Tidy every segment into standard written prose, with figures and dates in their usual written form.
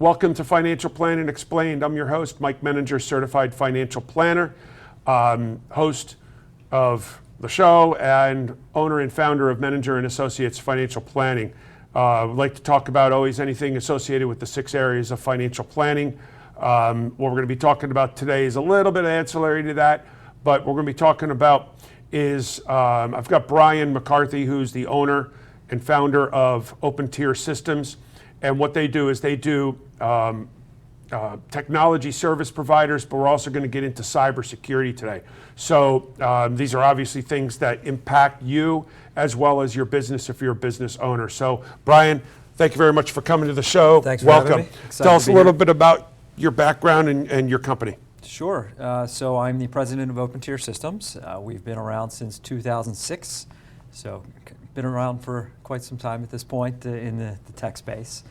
Welcome to Financial Planning Explained. I'm your host, Mike Menninger, certified financial planner, host of the show and owner and founder of Menninger and Associates Financial Planning. I'd like to talk about always anything associated with the 6 areas of financial planning. What we're going to be talking about today is a little bit ancillary to that, but what we're going to be talking about is I've got Brian McCarthy, who's the owner and founder of Open Tier Systems. And what they do is they do technology service providers, but we're also going to get into cybersecurity today. So these are obviously things that impact you as well as your business if you're a business owner. So Brian, thank you very much for coming to the show. Thanks for Welcome. having me. Tell us a little bit about your background and your company. Sure. So I'm the president of Open Tier Systems. We've been around since 2006, so been around for quite some time at this point in the tech space.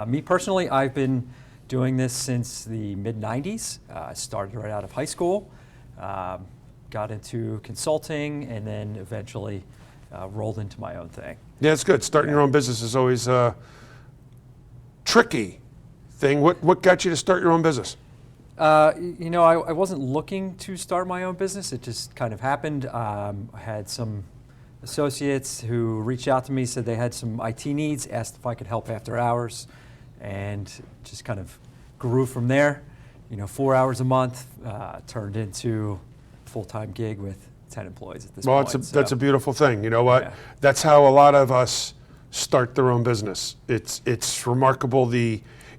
Me personally, I've been doing this since the mid-90s. I started right out of high school, got into consulting, and then eventually rolled into my own thing. Yeah, it's good. Starting your own business is always a tricky thing. What got you to start your own business? I wasn't looking to start my own business. It just kind of happened. I had some associates who reached out to me, said they had some IT needs, asked if I could help after hours, and just kind of grew from there. 4 hours a month turned into a full-time gig with 10 employees at this point. Well, that's a beautiful thing. You know what? Yeah. That's how a lot of us start their own business. It's remarkable.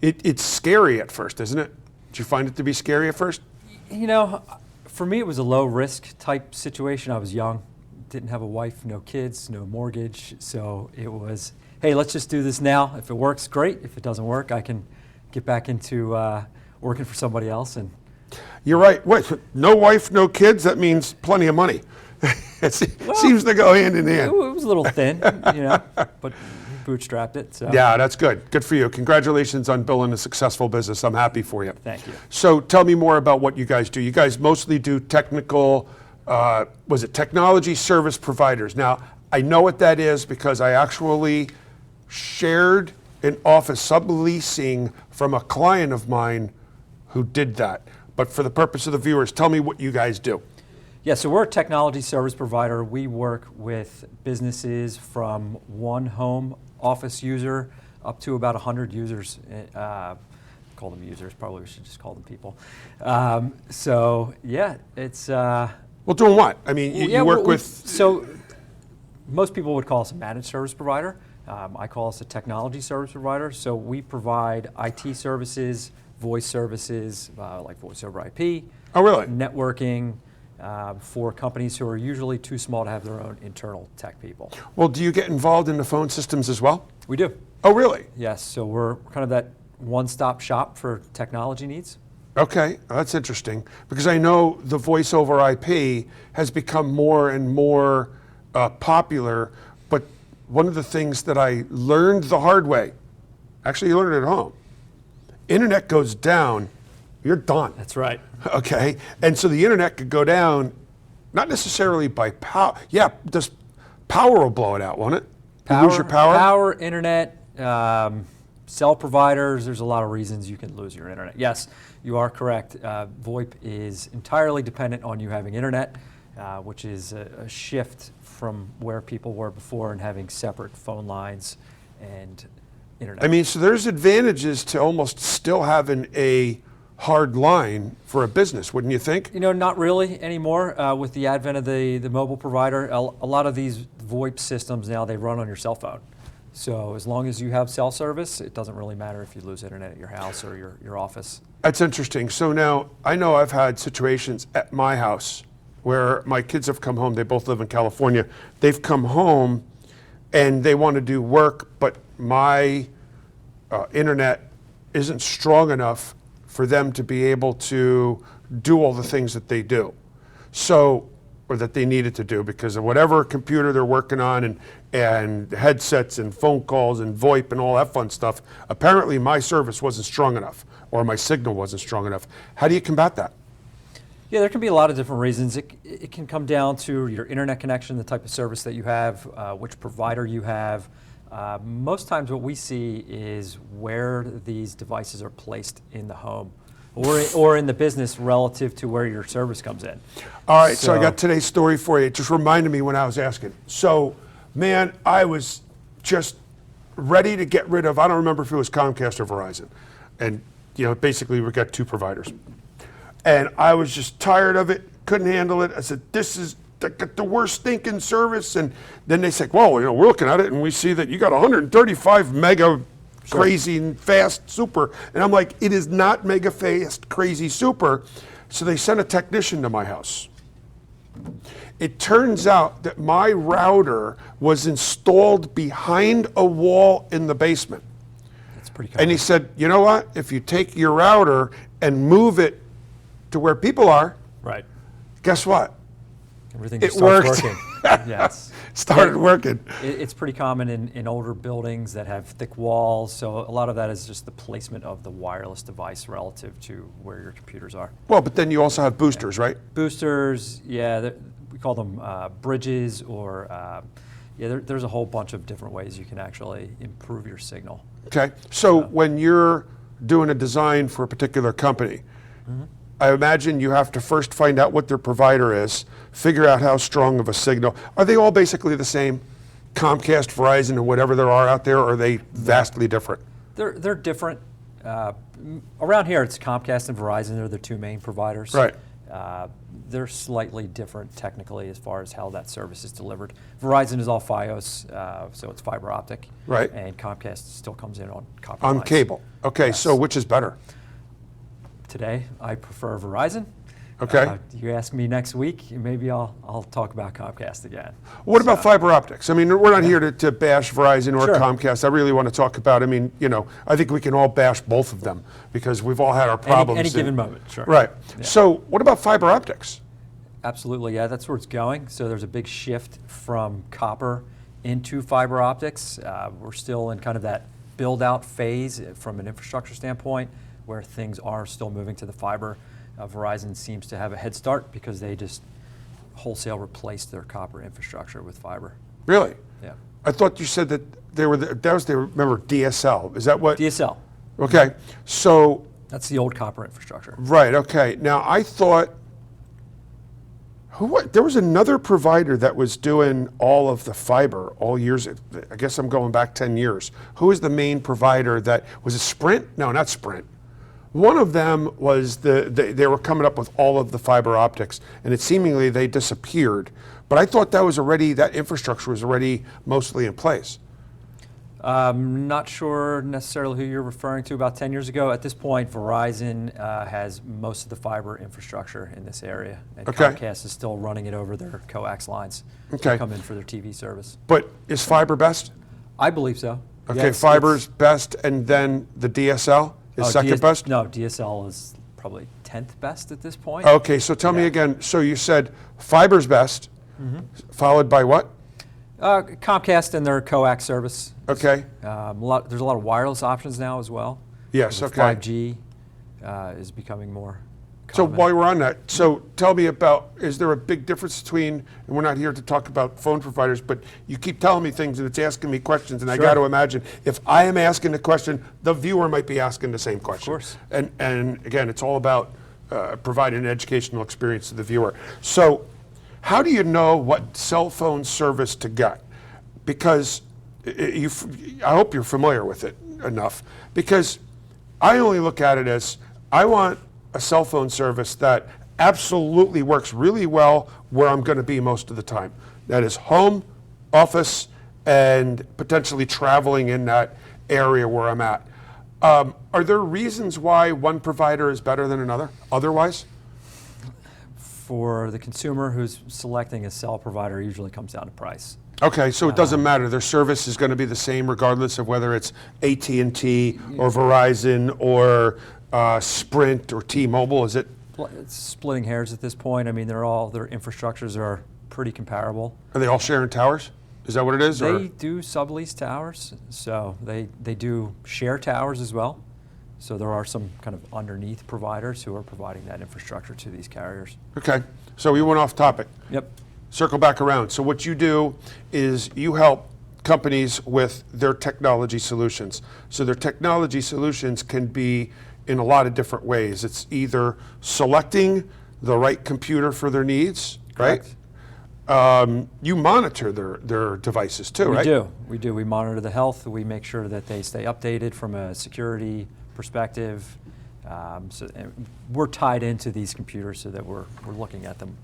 It's scary at first, isn't it? Did you find it to be scary at first? For me, it was a low-risk type situation. I was young, didn't have a wife, no kids, no mortgage, so it was, hey, let's just do this now. If it works, great. If it doesn't work, I can get back into working for somebody else. And you're right. Wait, no wife, no kids? That means plenty of money. It seems to go hand in hand. It was a little thin, but bootstrapped it. So. Yeah, that's good. Good for you. Congratulations on building a successful business. I'm happy for you. Thank you. So tell me more about what you guys do. You guys mostly do technical, technology service providers. Now, I know what that is because I actually shared an office subleasing from a client of mine who did that. But for the purpose of the viewers, tell me what you guys do. Yeah, so we're a technology service provider. We work with businesses from one home office user up to about 100 users. Call them users, probably we should just call them people. It's... Well, doing what? I mean, you work with... So most people would call us a managed service provider. I call us a technology service provider. So we provide IT services, voice services, like voice over IP. Oh, really? Networking, for companies who are usually too small to have their own internal tech people. Well, do you get involved in the phone systems as well? We do. Oh, really? Yes, so we're kind of that one-stop shop for technology needs. Okay, that's interesting because I know the voice over IP has become more and more popular, but one of the things that I learned the hard way, actually you learned it at home, internet goes down, you're done. That's right. Okay, and so the internet could go down, not necessarily by power. Yeah, just power will blow it out, won't it? You lose your power? Power, internet, cell providers, there's a lot of reasons you can lose your internet. Yes, you are correct. VoIP is entirely dependent on you having internet, which is a shift from where people were before and having separate phone lines and internet. I mean, so there's advantages to almost still having a hard line for a business, wouldn't you think? Not really anymore. With the advent of the mobile provider, a lot of these VoIP systems now, they run on your cell phone. So as long as you have cell service, it doesn't really matter if you lose internet at your house or your office. That's interesting. So now, I know I've had situations at my house where my kids have come home. They both live in California. They've come home and they want to do work, but my internet isn't strong enough for them to be able to do all the things that they do. So, or that they needed to do because of whatever computer they're working on and headsets and phone calls and VoIP and all that fun stuff. Apparently my service wasn't strong enough or my signal wasn't strong enough. How do you combat that? Yeah, there can be a lot of different reasons. It can come down to your internet connection, the type of service that you have, which provider you have, Most times what we see is where these devices are placed in the home or in the business relative to where your service comes in. All right, so I got today's story for you. It just reminded me when I was asking. So, man, I was just ready to get rid of, I don't remember if it was Comcast or Verizon. And, basically we got two providers. And I was just tired of it, couldn't handle it. I said, this is the worst stinking service. And then they said, well, we're looking at it and we see that you got 135 mega crazy and fast super. And I'm like, it is not mega fast crazy super. So they sent a technician to my house. It turns out that my router was installed behind a wall in the basement. That's pretty common. And he said, you know what? If you take your router and move it to where people are, right, guess what? Everything It just starts worked. working. Yes. Started working. It's pretty common in older buildings that have thick walls, so a lot of that is just the placement of the wireless device relative to where your computers are. Well, but then you also have boosters, right? Boosters, yeah, we call them bridges, or there's a whole bunch of different ways you can actually improve your signal. Okay, so when you're doing a design for a particular company, I imagine you have to first find out what their provider is, figure out how strong of a signal. Are they all basically the same? Comcast, Verizon, or whatever there are out there, or are they vastly different? They're different. Around here, it's Comcast and Verizon. They're the two main providers. Right. They're slightly different technically as far as how that service is delivered. Verizon is all FiOS, so it's fiber optic. Right. And Comcast still comes in on copper On lines. cable. Okay, Yes. so which is better? Today, I prefer Verizon. Okay. You ask me next week, maybe I'll talk about Comcast again. What about fiber optics? I mean, we're not here to bash Verizon or Sure. Comcast. I really want to talk about, I think we can all bash both of them because we've all had our problems. Any given moment, sure. Right. Yeah. So what about fiber optics? Absolutely, yeah, that's where it's going. So there's a big shift from copper into fiber optics. We're still in kind of that build-out phase from an infrastructure standpoint where things are still moving to the fiber. Verizon seems to have a head start because they just wholesale replaced their copper infrastructure with fiber. Really? Yeah. I thought you said that remember DSL. Is that what? DSL, Okay. So, that's the old copper infrastructure. right, okay. Now, I thought, there was another provider that was doing all of the fiber all years. I guess I'm going back 10 years. Who is the main provider that, was it Sprint? No, not Sprint. One of them was they were coming up with all of the fiber optics, and it seemingly they disappeared. But I thought that infrastructure was already mostly in place. Not sure necessarily who you're referring to. About 10 years ago, at this point, Verizon has most of the fiber infrastructure in this area, and Okay. Comcast is still running it over their coax lines Okay. to come in for their TV service. But is fiber best? I believe so. Okay, Yes, fiber's best, and then the DSL is second best? No, DSL is probably 10th best at this point. Okay, so tell me Yeah. again. So you said fiber's best, followed by what? Comcast and their coax service. Okay. There's a lot of wireless options now as well. Yes, With okay. 5G is becoming more So common. while we're on that, so tell me about, is there a big difference between, and we're not here to talk about phone providers, but you keep telling me things and it's asking me questions, and I Sure. got to imagine, if I am asking a question, the viewer might be asking the same question. course. And again, it's all about providing an educational experience to the viewer. So how do you know what cell phone service to get? Because I hope you're familiar with it enough, because I only look at it as, I want a cell phone service that absolutely works really well where I'm going to be most of the time. That is home, office, and potentially traveling in that area where I'm at. Are there reasons why one provider is better than another otherwise? For the consumer who's selecting a cell provider, it usually comes down to price. Okay, so it doesn't matter. Their service is going to be the same regardless of whether it's AT&T or Verizon or Sprint or T-Mobile, is it? It's splitting hairs at this point. I mean, their infrastructures are pretty comparable. Are they all sharing towers? Is that what it is? They or? do sublease towers, so they do share towers as well. So there are some kind of underneath providers who are providing that infrastructure to these carriers. Okay, so we went off topic. Yep. Circle back around. So what you do is you help companies with their technology solutions. So their technology solutions can be in a lot of different ways. It's either selecting the right computer for their needs, Correct. right? You monitor their devices too, right? We do. We monitor the health. We make sure that they stay updated from a security perspective. And we're tied into these computers so that we're looking at them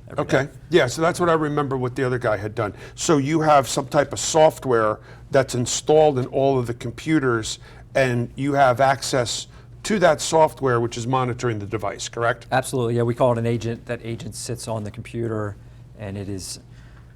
every Okay. day. Yeah, so that's what I remember what the other guy had done. So you have some type of software that's installed in all of the computers, and you have access to that software which is monitoring the device, correct? Absolutely. Yeah, we call it an agent. That agent sits on the computer, and it is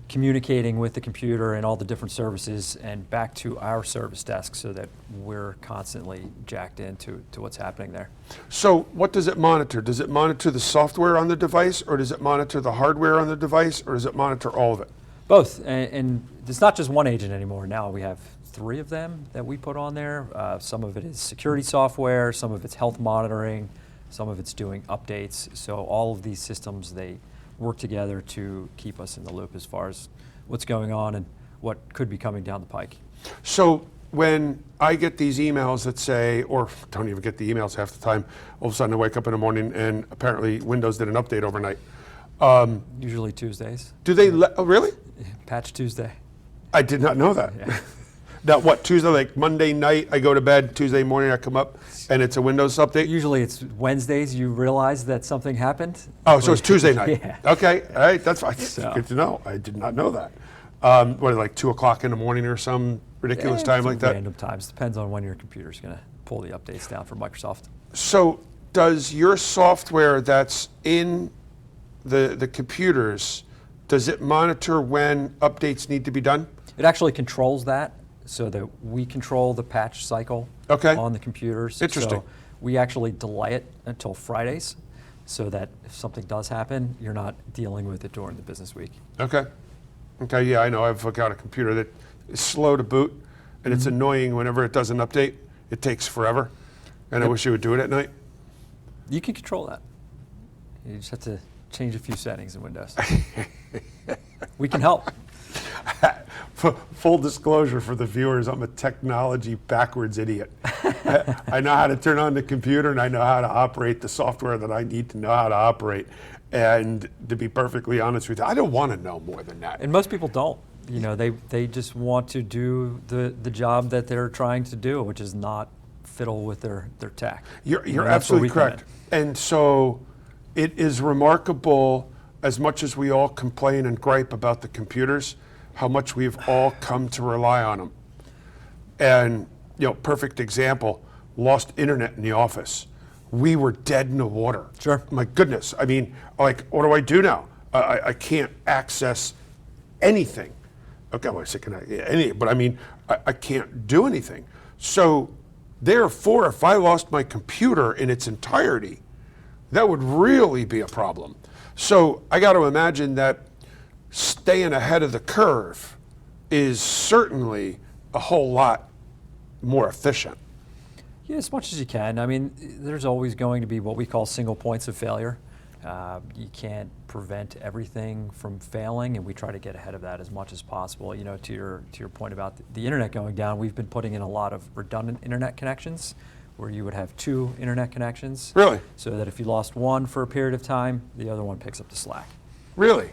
communicating with the computer and all the different services and back to our service desk so that we're constantly jacked into what's happening there. So what does it monitor? Does it monitor the software on the device, or does it monitor the hardware on the device, or does it monitor all of it? Both, and it's not just one agent anymore. Now we have 3 of them that we put on there. Some of it is security software, some of it's health monitoring, some of it's doing updates. So all of these systems, they work together to keep us in the loop as far as what's going on and what could be coming down the pike. So when I get these emails that say, or don't even get the emails half the time, all of a sudden I wake up in the morning and apparently Windows did an update overnight. Usually Tuesdays. Do they oh, really? Patch Tuesday. I did not know that. Yeah. Now what, Tuesday, like Monday night, I go to bed, Tuesday morning I come up and it's a Windows update? Usually it's Wednesdays you realize that something happened. Oh, so it's Tuesday night? Yeah. Okay, all right, that's fine. So. Good to know. I did not know that. What, like 2 o'clock in the morning or some ridiculous time like that? Random times. Depends on when your computer's going to pull the updates down from Microsoft. So does your software that's in the computers, does it monitor when updates need to be done? It actually controls that so that we control the patch cycle Okay. on the computers. Interesting. So we actually delay it until Fridays so that if something does happen, you're not dealing with it during the business week. Okay. Okay, yeah, I know. I've got a computer that is slow to boot, and it's annoying whenever it does an update. It takes forever, and I Yep. wish it would do it at night. You can control that. You just have to change a few settings in Windows. We can help. Full disclosure for the viewers, I'm a technology backwards idiot. I know how to turn on the computer, and I know how to operate the software that I need to know how to operate. And to be perfectly honest with you, I don't want to know more than that. And most people don't. You know, they just want to do the job that they're trying to do, which is not fiddle with their tech. You're that's where absolutely we come in. correct. And so it is remarkable, as much as we all complain and gripe about the computers, how much we've all come to rely on them. And, you know, perfect example, lost internet in the office. We were dead in the water. Sure. My goodness. I mean, like, what do I do now? I can't access anything. Okay, well, I say, but I mean, I can't do anything. So therefore, if I lost my computer in its entirety, that would really be a problem. So I got to imagine that staying ahead of the curve is certainly a whole lot more efficient. Yeah, as much as you can. I mean, there's always going to be what we call single points of failure. You can't prevent everything from failing, and we try to get ahead of that as much as possible. You know, to your point about the internet going down, we've been putting in a lot of redundant internet connections, where you would have 2 internet connections. Really? So that if you lost one for a period of time, the other one picks up the slack. Really?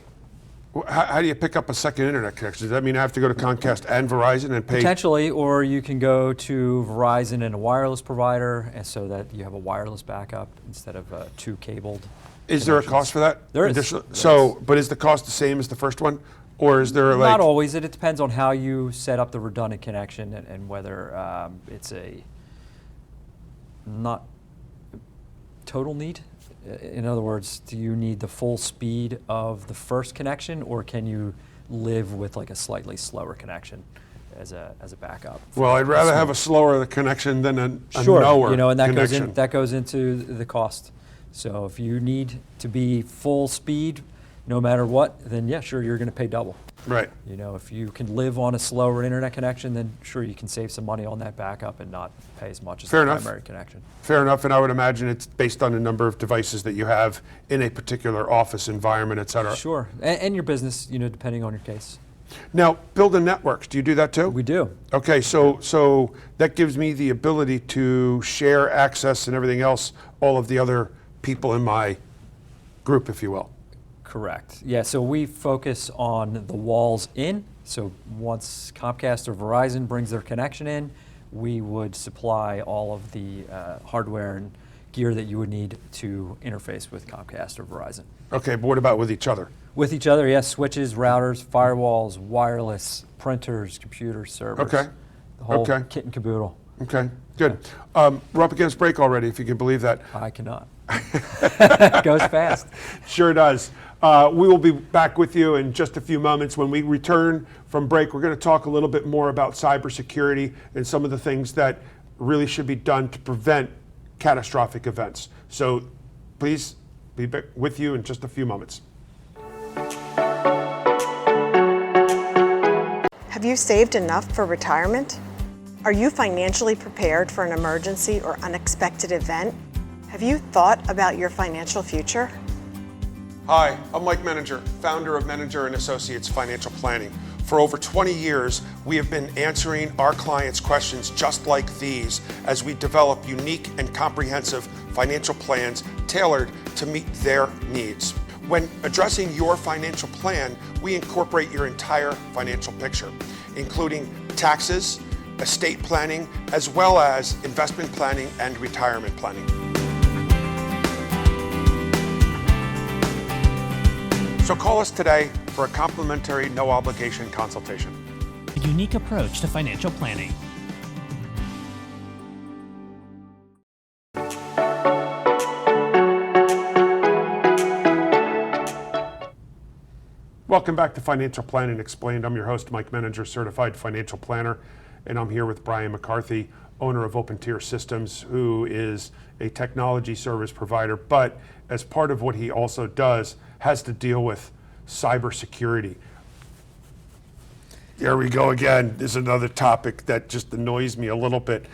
How do you pick up a second internet connection? Does that mean I have to go to Comcast and Verizon and pay? Potentially, or you can go to Verizon and a wireless provider, and so that you have a wireless backup instead of 2 cabled. Is there a connections. cost for that? There is. Additional- There So, is. but is the cost the same as the first one? Or is there like? Not always. It depends on how you set up the redundant connection and whether it's a not total need. In other words, do you need the full speed of the first connection, or can you live with like a slightly slower connection as a backup? Well, I'd rather have a slower connection than a Sure, lower you know, and that connection. goes into the cost. So if you need to be full speed, no matter what, then yeah, sure, you're going to pay double. Right. You know, if you can live on a slower internet connection, then sure, you can save some money on that backup and not pay as much as Fair the enough. primary connection. Fair enough, and I would imagine it's based on the number of devices that you have in a particular office environment, et cetera. Sure, and your business, you know, depending on your case. Now, building networks, do you do that too? We do. Okay, so that gives me the ability to share access and everything else, all of the other people in my group, if you will. Correct. Yeah, so we focus on the walls in. So once Comcast or Verizon brings their connection in, we would supply all of the hardware and gear that you would need to interface with Comcast or Verizon. Okay, but what about with each other? With each other, yes, switches, routers, firewalls, wireless, printers, computers, servers. Okay. The whole Okay. kit and caboodle. Okay, good. We're up against break already, if you can believe that. I cannot. It goes fast. Sure does. We will be back with you in just a few moments. When we return from break, we're going to talk a little bit more about cybersecurity and some of the things that really should be done to prevent catastrophic events. So please be back with you in just a few moments. Have you saved enough for retirement? Are you financially prepared for an emergency or unexpected event? Have you thought about your financial future? Hi, I'm Mike Menninger, founder of Menninger & Associates Financial Planning. For over 20 years, we have been answering our clients' questions just like these as we develop unique and comprehensive financial plans tailored to meet their needs. When addressing your financial plan, we incorporate your entire financial picture, including taxes, estate planning, as well as investment planning and retirement planning. So call us today for a complimentary, no obligation consultation. A unique approach to financial planning. Welcome back to Financial Planning Explained. I'm your host, Mike Menninger, certified financial planner, and I'm here with Brian McCarthy, owner of Open Tier Systems, who is a technology service provider, but as part of what he also does, has to deal with cybersecurity. There we go again. This is another topic that just annoys me a little bit.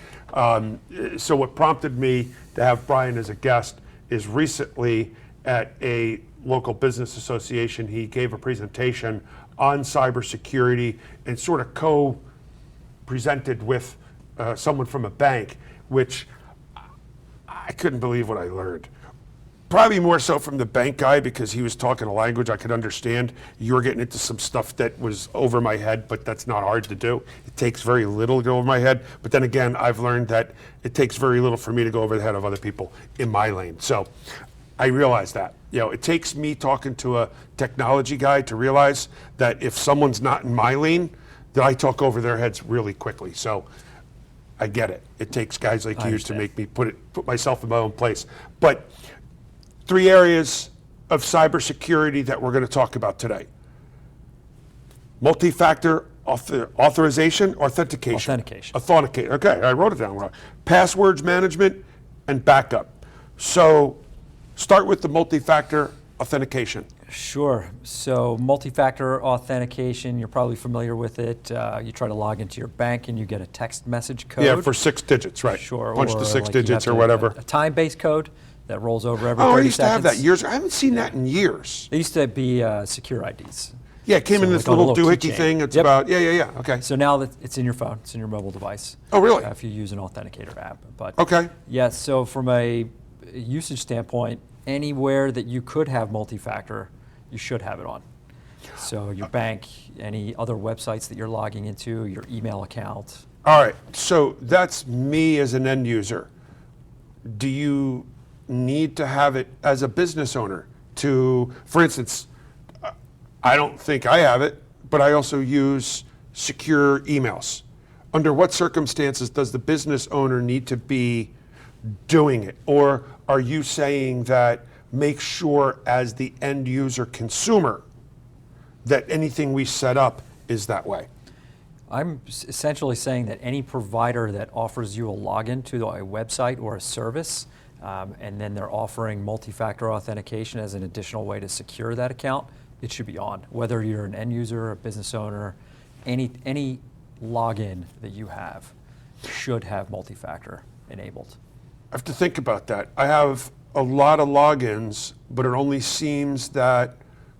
So what prompted me to have Brian as a guest is recently at a local business association, he gave a presentation on cybersecurity and sort of co-presented with someone from a bank, which I couldn't believe what I learned. Probably more so from the bank guy because he was talking a language I could understand. You were getting into some stuff that was over my head, but that's not hard to do. It takes very little to go over my head. But then again, I've learned that it takes very little for me to go over the head of other people in my lane. So I realize that. You know, it takes me talking to a technology guy to realize that if someone's not in my lane, that I talk over their heads really quickly. So I get it. It takes guys like you to make me put myself in my own place. But 3 areas of cybersecurity that we're going to talk about today. Multi-factor authentication. Authenticate. Okay, I wrote it down wrong. Passwords management and backup. So start with the multi-factor authentication. Sure. So multi-factor authentication, you're probably familiar with it. You try to log into your bank and you get a text message code. Yeah, for 6 digits, right. Sure. Punch or the 6 like you digits have or whatever. A time-based code that rolls over every 30 Oh, seconds. I used to have that years ago. I haven't seen that in years. They used to be secure IDs. Yeah, it came in this like on a little little doohickey keychain. thing. It's Yep. about, yeah, okay. So now that it's in your phone, it's in your mobile device. Oh, really? If you use an authenticator app. But Okay. yes, so from a usage standpoint, anywhere that you could have multi-factor, you should have it on. So your bank, any other websites that you're logging into, your email account. All right, so that's me as an end user. Do you need to have it as a business owner to, for instance, I don't think I have it, but I also use secure emails. Under what circumstances does the business owner need to be doing it? Or are you saying that make sure as the end user consumer that anything we set up is that way? I'm essentially saying that any provider that offers you a login to a website or a service, and then they're offering multi-factor authentication as an additional way to secure that account, it should be on. Whether you're an end user, a business owner, any login that you have should have multi-factor enabled. I have to think about that. I have a lot of logins, but it only seems that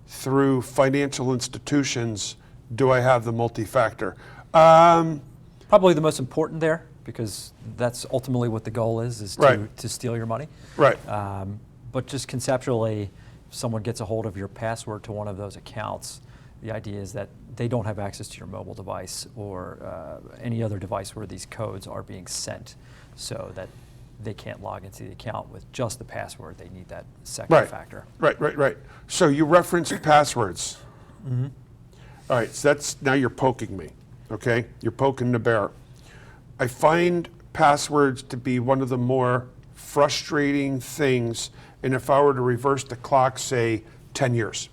through financial institutions, do I have the multi-factor? Probably the most important there, because that's ultimately what the goal is Right. to steal your money. Right. But just conceptually, if someone gets a hold of your password to one of those accounts, the idea is that they don't have access to your mobile device or any other device where these codes are being sent, so that they can't log into the account with just the password. They need that second Right. factor. Right. So you referenced passwords. All right, so now you're poking me, okay? You're poking the bear. I find passwords to be one of the more frustrating things, and if I were to reverse the clock, say 10 years,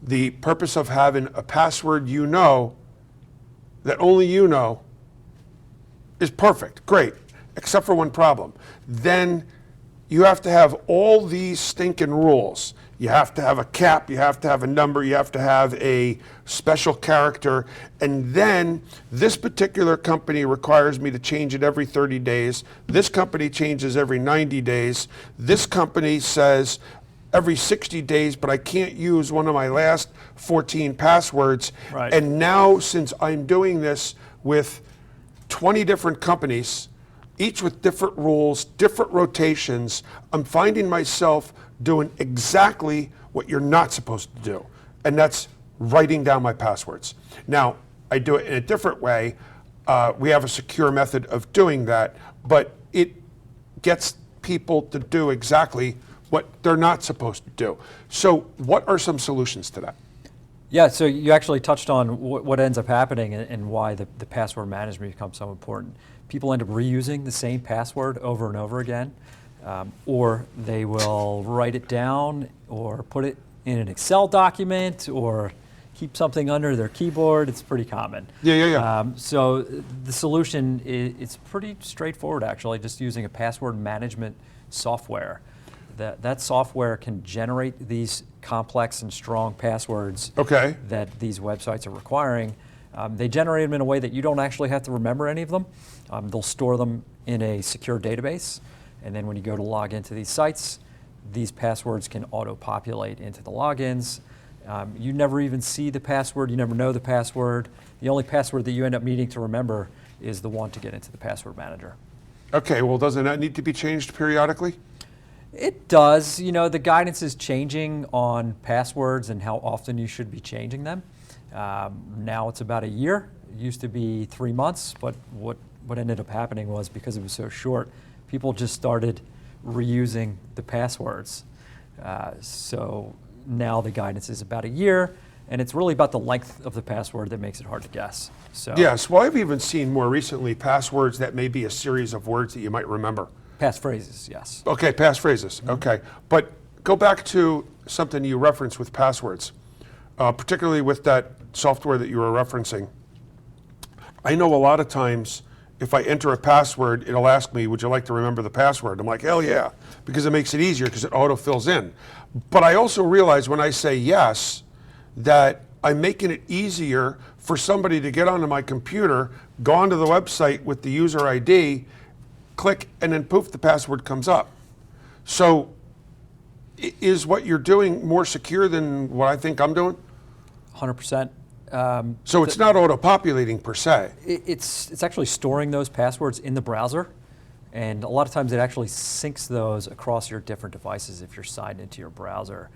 the purpose of having a password that only you know is perfect, great, except for one problem. Then you have to have all these stinking rules. You have to have a cap, you have to have a number, you have to have a special character, and then this particular company requires me to change it every 30 days. This company changes every 90 days. This company says every 60 days, but I can't use one of my last 14 passwords. Right. And now, since I'm doing this with 20 different companies, each with different rules, different rotations, I'm finding myself doing exactly what you're not supposed to do, and that's writing down my passwords. Now, I do it in a different way. We have a secure method of doing that, but it gets people to do exactly what they're not supposed to do. So what are some solutions to that? Yeah, so you actually touched on what ends up happening and why the password management becomes so important. People end up reusing the same password over and over again, or they will write it down or put it in an Excel document or keep something under their keyboard. It's pretty common. Yeah. So the solution it's pretty straightforward, actually, just using a password management software. That software can generate these complex and strong passwords Okay. that these websites are requiring. They generate them in a way that you don't actually have to remember any of them. They'll store them in a secure database, and then when you go to log into these sites, these passwords can auto-populate into the logins. You never even see the password, you never know the password. The only password that you end up needing to remember is the one to get into the password manager. Okay, well, doesn't that need to be changed periodically? It does. The guidance is changing on passwords and how often you should be changing them. Now it's about a year. It used to be 3 months, but what ended up happening was, because it was so short, people just started reusing the passwords. So now the guidance is about a year, and it's really about the length of the password that makes it hard to guess. So Yes, well, I've even seen more recently passwords that may be a series of words that you might remember. passphrases, yes. Okay, passphrases, okay. But go back to something you referenced with passwords, particularly with that software that you were referencing. I know a lot of times if I enter a password, it'll ask me, would you like to remember the password? I'm like, hell yeah, because it makes it easier because it auto-fills in. But I also realize when I say yes, that I'm making it easier for somebody to get onto my computer, go onto the website with the user ID, click, and then poof, the password comes up. So is what you're doing more secure than what I think I'm doing? 100%. So it's not auto-populating per se. It's actually storing those passwords in the browser, and a lot of times it actually syncs those across your different devices if you're signed into your browser.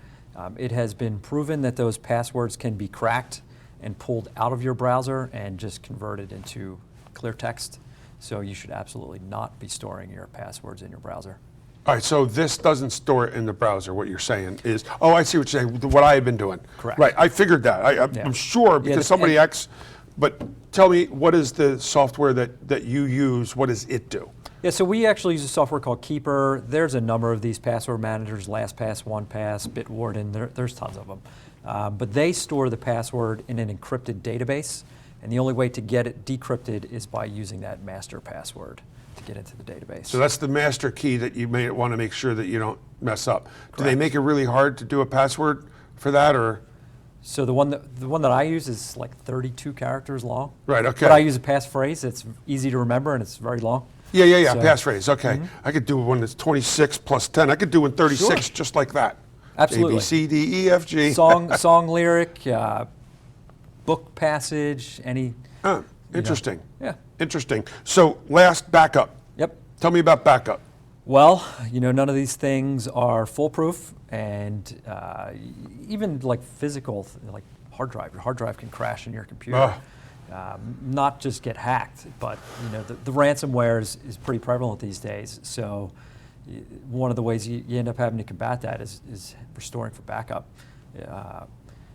It has been proven that those passwords can be cracked and pulled out of your browser and just converted into clear text. So you should absolutely not be storing your passwords in your browser. All right, so this doesn't store it in the browser. What you're saying is, oh, I see what you're saying, what I have been doing. Correct. Right, I figured that. Yeah. I'm sure because somebody asks, but tell me, what is the software that you use? What does it do? Yeah, so we actually use a software called Keeper. There's a number of these password managers, LastPass, OnePass, Bitwarden, there's tons of them. But they store the password in an encrypted database, and the only way to get it decrypted is by using that master password to get into the database. So that's the master key that you may want to make sure that you don't mess up. Do they Correct. make it really hard to do a password for that, or? So the one that I use is like 32 characters long. Right, okay. But I use a passphrase that's easy to remember and it's very long. Yeah, So- passphrase, okay. I could do one that's 26 plus 10. I could do one 36 Sure. just like that. Absolutely. A, B, C, D, E, F, G. Song lyric, book passage, any. Interesting. Yeah. Interesting. So last, backup. Yep. Tell me about backup. Well, none of these things are foolproof, and even like physical, like hard drive. Your hard drive can crash in your computer. Not just get hacked, but the ransomware is pretty prevalent these days. So one of the ways you end up having to combat that is restoring for backup.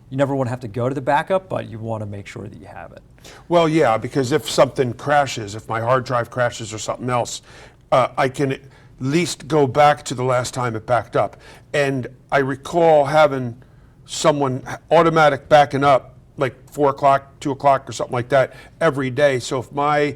You never want to have to go to the backup, but you want to make sure that you have it. Well, yeah, because if something crashes, if my hard drive crashes or something else, I can at least go back to the last time it backed up. And I recall having someone automatic backing up like 4 o'clock, 2 o'clock or something like that every day. So if my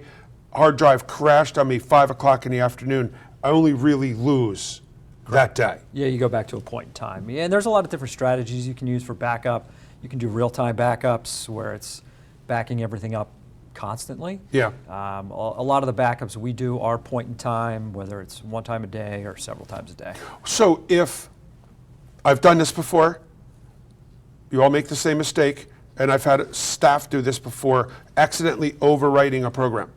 hard drive crashed on me 5 o'clock in the afternoon, I only really lose that day. Yeah, you go back to a point in time. Yeah, and there's a lot of different strategies you can use for backup. You can do real-time backups where it's backing everything up constantly. Yeah. A lot of the backups we do are point in time, whether it's one time a day or several times a day. So if I've done this before, you all make the same mistake, and I've had staff do this before, accidentally overwriting a program.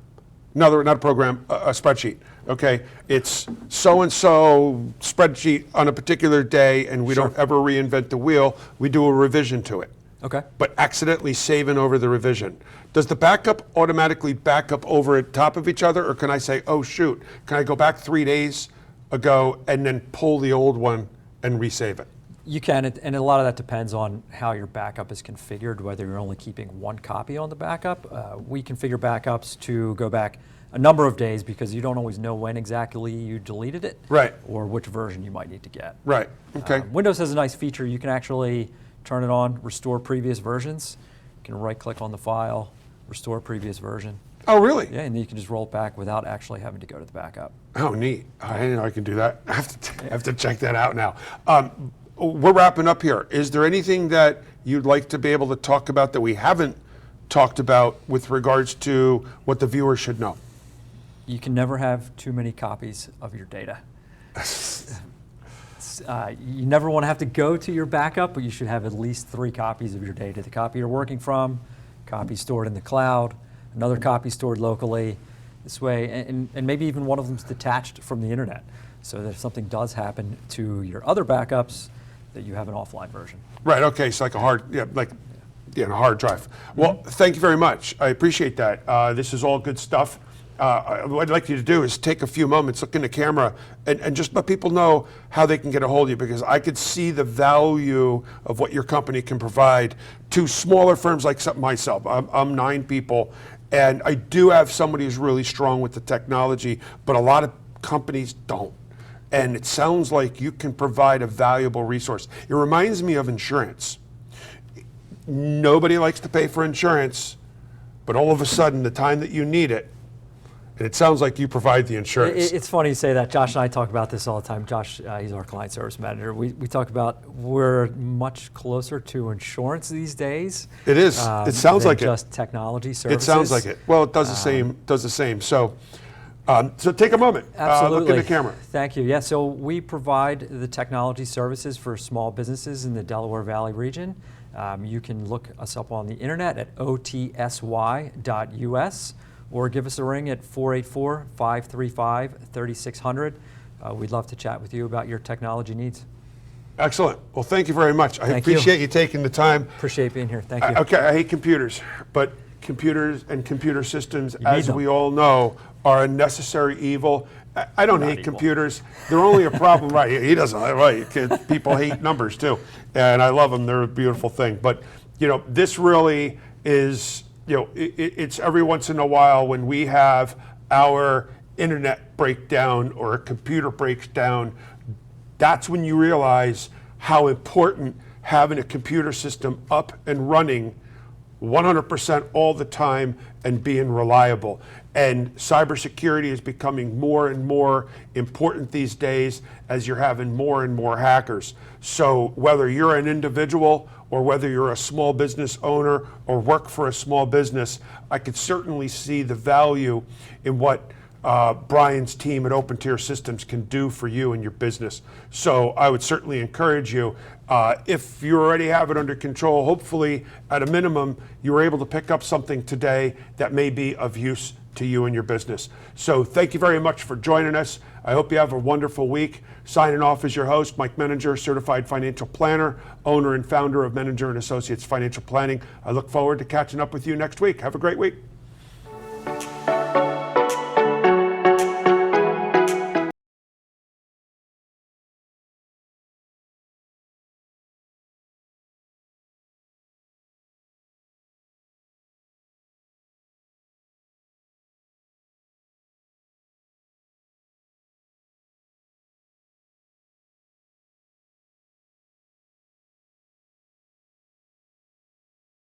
Not a program, a spreadsheet. Okay, it's so-and-so spreadsheet on a particular day, and we don't ever reinvent the wheel. We do a revision to it. Okay. But accidentally saving over the revision. Does the backup automatically back up over at top of each other, or can I say, oh shoot, can I go back 3 days ago and then pull the old one and resave it? You can, and a lot of that depends on how your backup is configured, whether you're only keeping one copy on the backup. We configure backups to go back a number of days because you don't always know when exactly you deleted it, right, or which version you might need to get. Right, okay. Windows has a nice feature. You can actually turn it on, restore previous versions. You can right-click on the file, restore previous version. Oh, really? Yeah, and then you can just roll it back without actually having to go to the backup. Oh, neat. I didn't know I can do that. I have to check that out now. We're wrapping up here. Is there anything that you'd like to be able to talk about that we haven't talked about with regards to what the viewer should know? You can never have too many copies of your data. You never want to have to go to your backup, but you should have at least 3 copies of your data. The copy you're working from, copy stored in the cloud, another copy stored locally. This way, and maybe even one of them's detached from the internet, so that if something does happen to your other backups, that you have an offline version. Right, okay, so like a hard, a hard drive. Well, thank you very much. I appreciate that. This is all good stuff. What I'd like you to do is take a few moments, look in the camera, and just let people know how they can get a hold of you, because I could see the value of what your company can provide to smaller firms like myself. I'm 9 people, and I do have somebody who's really strong with the technology, but a lot of companies don't. And it sounds like you can provide a valuable resource. It reminds me of insurance. Nobody likes to pay for insurance, but all of a sudden, the time that you need it, and it sounds like you provide the insurance. It's funny you say that. Josh and I talk about this all the time. Josh, he's our client service manager. We talk about we're much closer to insurance these days. It is. It sounds like it. Just technology services. It sounds like it. Well, it does the same. Does the same. So take a moment. Absolutely. Look at the camera. Thank you. Yeah, so we provide the technology services for small businesses in the Delaware Valley region. You can look us up on the internet at otsy.us or give us a ring at 484-535-3600. We'd love to chat with you about your technology needs. Excellent. Well, thank you very much. I appreciate you taking the time. Appreciate being here. Thank you. Okay, I hate computers, but computers and computer systems, as we all know, are a necessary evil. I don't hate computers. They're only a problem, right? He doesn't, right? People hate numbers too, and I love them. They're a beautiful thing. But this really is, it's every once in a while when we have our internet breakdown or a computer breaks down. That's when you realize how important having a computer system up and running 100% all the time and being reliable. And cybersecurity is becoming more and more important these days as you're having more and more hackers. So whether you're an individual or whether you're a small business owner or work for a small business, I could certainly see the value in what Brian's team at Open Tier Systems can do for you and your business. So I would certainly encourage you, if you already have it under control, hopefully at a minimum, you were able to pick up something today that may be of use to you and your business. So thank you very much for joining us. I hope you have a wonderful week. Signing off as your host, Mike Menninger, Certified Financial Planner, owner and founder of Menninger & Associates Financial Planning. I look forward to catching up with you next week. Have a great week.